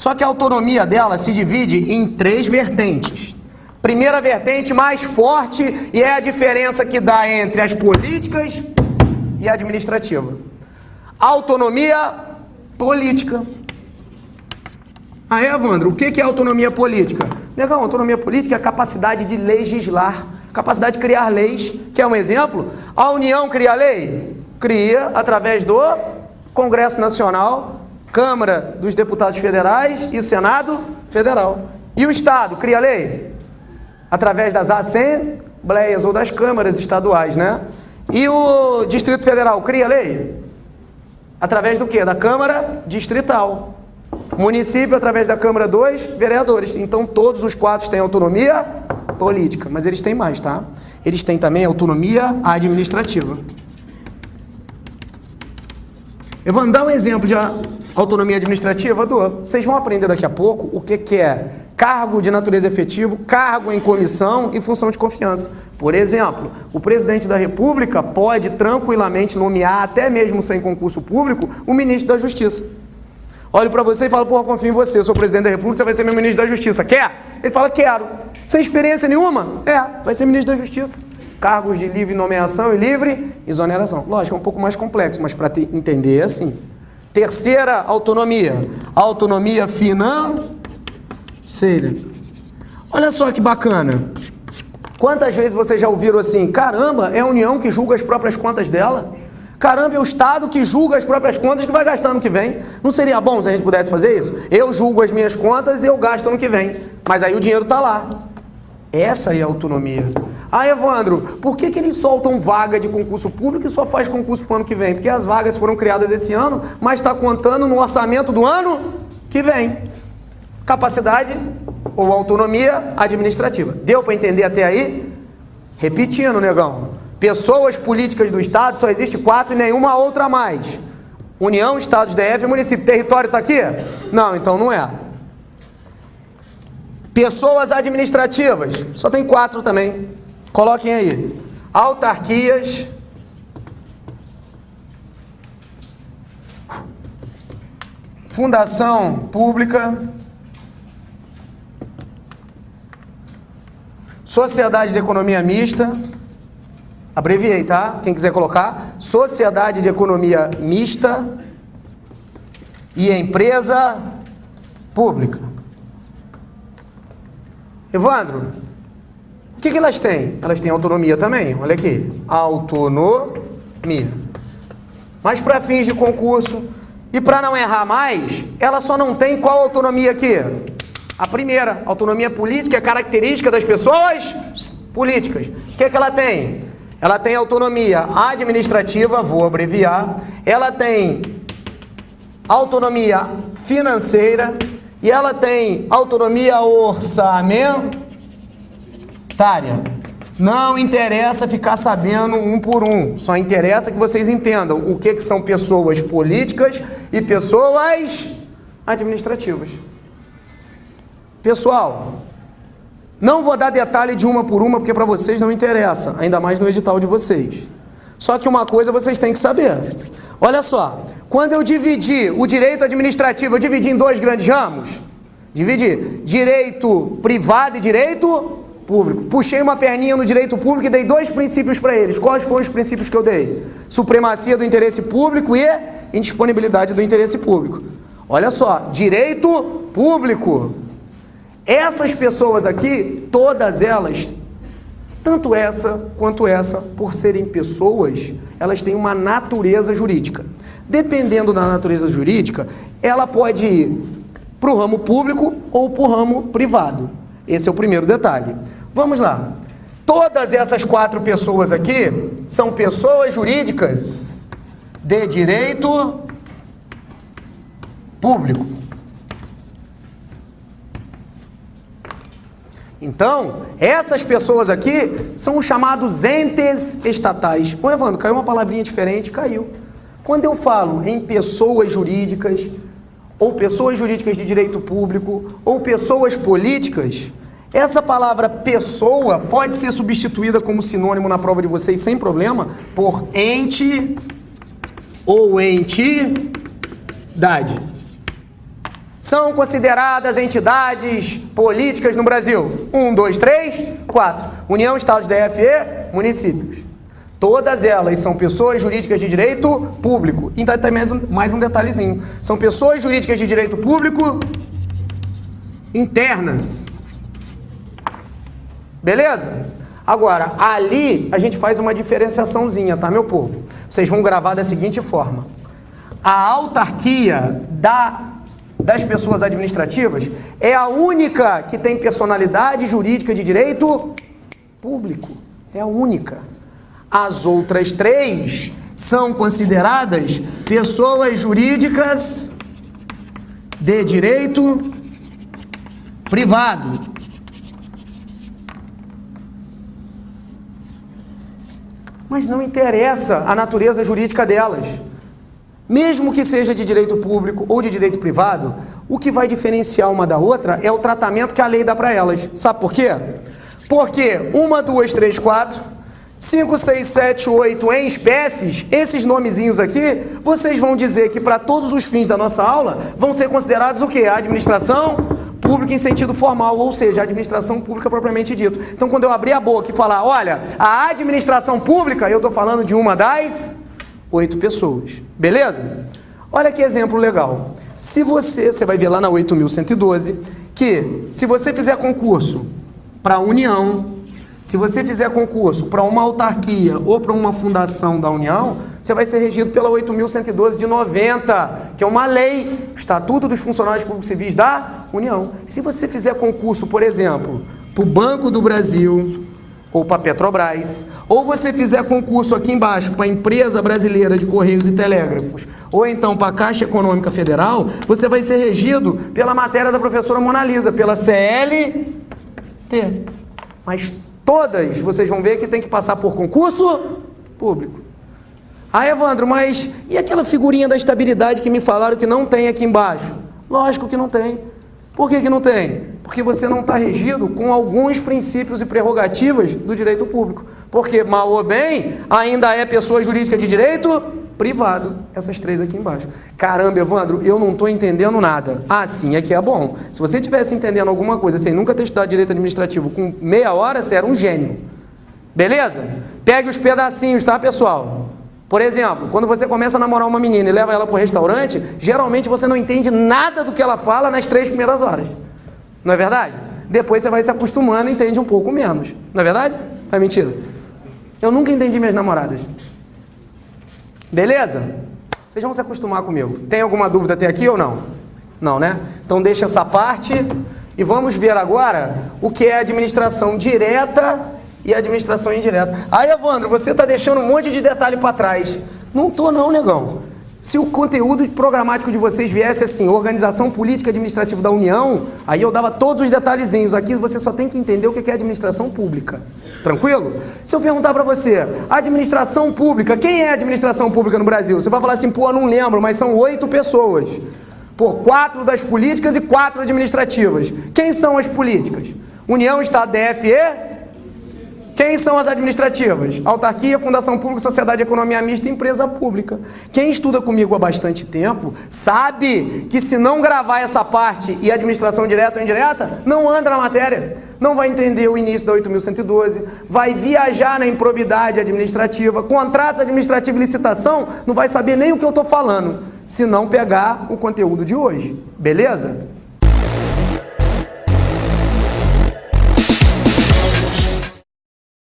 Só que a autonomia dela se divide em 3 vertentes. Primeira vertente mais forte e é a diferença que dá entre as políticas e a administrativa. Autonomia política. Ah, é, Evandro? O que é autonomia política? Negão, autonomia política é a capacidade de legislar, capacidade de criar leis. Quer um exemplo? A União cria lei? Cria através do Congresso Nacional, Câmara dos Deputados Federais e Senado Federal. E o Estado cria lei? Através das assembleias ou das câmaras estaduais, né? E o Distrito Federal cria lei? Através do quê? Da Câmara Distrital. Município, através da Câmara dos Vereadores. Então, todos os 4 têm autonomia política, mas eles têm mais, tá? Eles têm também autonomia administrativa. Eu vou dar um exemplo de autonomia administrativa, vocês vão aprender daqui a pouco o que é cargo de natureza efetivo, cargo em comissão e função de confiança. Por exemplo, o presidente da República pode tranquilamente nomear, até mesmo sem concurso público, o ministro da Justiça. Olho para você e falo, porra, confio em você, eu sou presidente da República, você vai ser meu ministro da Justiça. Quer? Ele fala, quero. Sem experiência nenhuma? Vai ser ministro da Justiça. Cargos de livre nomeação e livre exoneração. Lógico, é um pouco mais complexo, mas para entender é assim. Terceira autonomia, autonomia financeira. Olha só que bacana. Quantas vezes vocês já ouviram assim, caramba, é a União que julga as próprias contas dela? Caramba, é o Estado que julga as próprias contas que vai gastar ano que vem. Não seria bom se a gente pudesse fazer isso? Eu julgo as minhas contas e eu gasto ano que vem. Mas aí o dinheiro está lá. Essa é a autonomia. Ah, Evandro, por que eles soltam vaga de concurso público e só faz concurso para o ano que vem? Porque as vagas foram criadas esse ano, mas está contando no orçamento do ano que vem. Capacidade ou autonomia administrativa. Deu para entender até aí? Repetindo, negão. Pessoas políticas do Estado, só existe 4 e nenhuma outra a mais. União, Estados, DF e município. Território está aqui? Não, então não é. Pessoas administrativas, só tem 4 também. Coloquem aí. Autarquias, fundação pública, sociedade de economia mista, abreviei, tá? Quem quiser colocar, sociedade de economia mista e empresa pública. Evandro, o que elas têm? Elas têm autonomia também, olha aqui, autonomia. Mas para fins de concurso, e para não errar mais, ela só não tem qual autonomia aqui? A primeira, autonomia política, é característica das pessoas políticas. O que ela tem? Ela tem autonomia administrativa, vou abreviar, ela tem autonomia financeira e ela tem autonomia orçamentária. Não interessa ficar sabendo um por um, só interessa que vocês entendam o que são pessoas políticas e pessoas administrativas. Pessoal, não vou dar detalhe de uma por uma, porque para vocês não interessa, ainda mais no edital de vocês. Só que uma coisa vocês têm que saber. Olha só, quando eu dividi o direito administrativo, eu dividi em 2 grandes ramos. Dividi direito privado e direito público. Puxei uma perninha no direito público e dei 2 princípios para eles. Quais foram os princípios que eu dei? Supremacia do interesse público e indisponibilidade do interesse público. Olha só, direito público. Essas pessoas aqui, todas elas, tanto essa quanto essa, por serem pessoas, elas têm uma natureza jurídica. Dependendo da natureza jurídica, ela pode ir para o ramo público ou para o ramo privado. Esse é o primeiro detalhe. Vamos lá. Todas essas 4 pessoas aqui são pessoas jurídicas de direito público. Então, essas pessoas aqui são os chamados entes estatais. Ô, Evandro, caiu uma palavrinha diferente? Caiu. Quando eu falo em pessoas jurídicas, ou pessoas jurídicas de direito público, ou pessoas políticas, essa palavra pessoa pode ser substituída como sinônimo na prova de vocês sem problema por ente ou entidade. são consideradas entidades políticas no Brasil? 1, 2, 3, 4. União, Estados, DF e municípios. Todas elas são pessoas jurídicas de direito público. E ainda tem mais um detalhezinho. São pessoas jurídicas de direito público internas. Beleza? Agora, ali a gente faz uma diferenciaçãozinha, tá, meu povo? Vocês vão gravar da seguinte forma. A autarquia das pessoas administrativas é a única que tem personalidade jurídica de direito público. É a única. As outras 3 são consideradas pessoas jurídicas de direito privado. Mas não interessa a natureza jurídica delas. Mesmo que seja de direito público ou de direito privado, o que vai diferenciar uma da outra é o tratamento que a lei dá para elas. Sabe por quê? Porque 1, 2, 3, 4... 5, 6, 7, 8 em espécies, esses nomezinhos aqui, vocês vão dizer que para todos os fins da nossa aula, vão ser considerados o quê? A administração pública em sentido formal, ou seja, a administração pública propriamente dito. Então, quando eu abrir a boca e falar, olha, a administração pública, eu estou falando de uma das 8 pessoas. Beleza? Olha que exemplo legal. Se você vai ver lá na 8.112, que se você fizer concurso para a União, se você fizer concurso para uma autarquia ou para uma fundação da União, você vai ser regido pela 8.112 de 90, que é uma lei, Estatuto dos Funcionários Públicos Civis da União. Se você fizer concurso, por exemplo, para o Banco do Brasil ou para a Petrobras, ou você fizer concurso aqui embaixo para a Empresa Brasileira de Correios e Telégrafos, ou então para a Caixa Econômica Federal, você vai ser regido pela matéria da professora Mona Lisa, pela CLT. Mas todas, vocês vão ver que tem que passar por concurso público. Ah, Evandro, mas e aquela figurinha da estabilidade que me falaram que não tem aqui embaixo? Lógico que não tem. Por que não tem? Porque você não está regido com alguns princípios e prerrogativas do direito público. Porque, mal ou bem, ainda é pessoa jurídica de direito privado. Essas 3 aqui embaixo. Caramba, Evandro, eu não estou entendendo nada. Ah, sim, é que é bom. Se você estivesse entendendo alguma coisa sem nunca ter estudado direito administrativo com meia hora, você era um gênio. Beleza? Pegue os pedacinhos, tá, pessoal? Por exemplo, quando você começa a namorar uma menina e leva ela para o restaurante, geralmente você não entende nada do que ela fala nas 3 primeiras horas. Não é verdade? Depois você vai se acostumando e entende um pouco menos. Não é verdade? É mentira? Eu nunca entendi minhas namoradas. Beleza? Vocês vão se acostumar comigo. Tem alguma dúvida até aqui ou não? Não, né? Então deixa essa parte e vamos ver agora o que é administração direta e administração indireta. Aí, Evandro, você está deixando um monte de detalhe para trás. Não estou não, negão. Se o conteúdo programático de vocês viesse assim, organização política administrativa da União, aí eu dava todos os detalhezinhos. Aqui você só tem que entender o que é administração pública. Tranquilo? Se eu perguntar para você, administração pública, quem é administração pública no Brasil? Você vai falar assim, pô, não lembro, mas são 8 pessoas. Pô, 4 das políticas e 4 administrativas. Quem são as políticas? União, Estado, DF e... Quem são as administrativas? Autarquia, Fundação Pública, Sociedade de Economia Mista e Empresa Pública. Quem estuda comigo há bastante tempo sabe que se não gravar essa parte e administração direta ou indireta, não anda na matéria. Não vai entender o início da 8.112, vai viajar na improbidade administrativa, contratos administrativos e licitação, não vai saber nem o que eu estou falando, se não pegar o conteúdo de hoje. Beleza?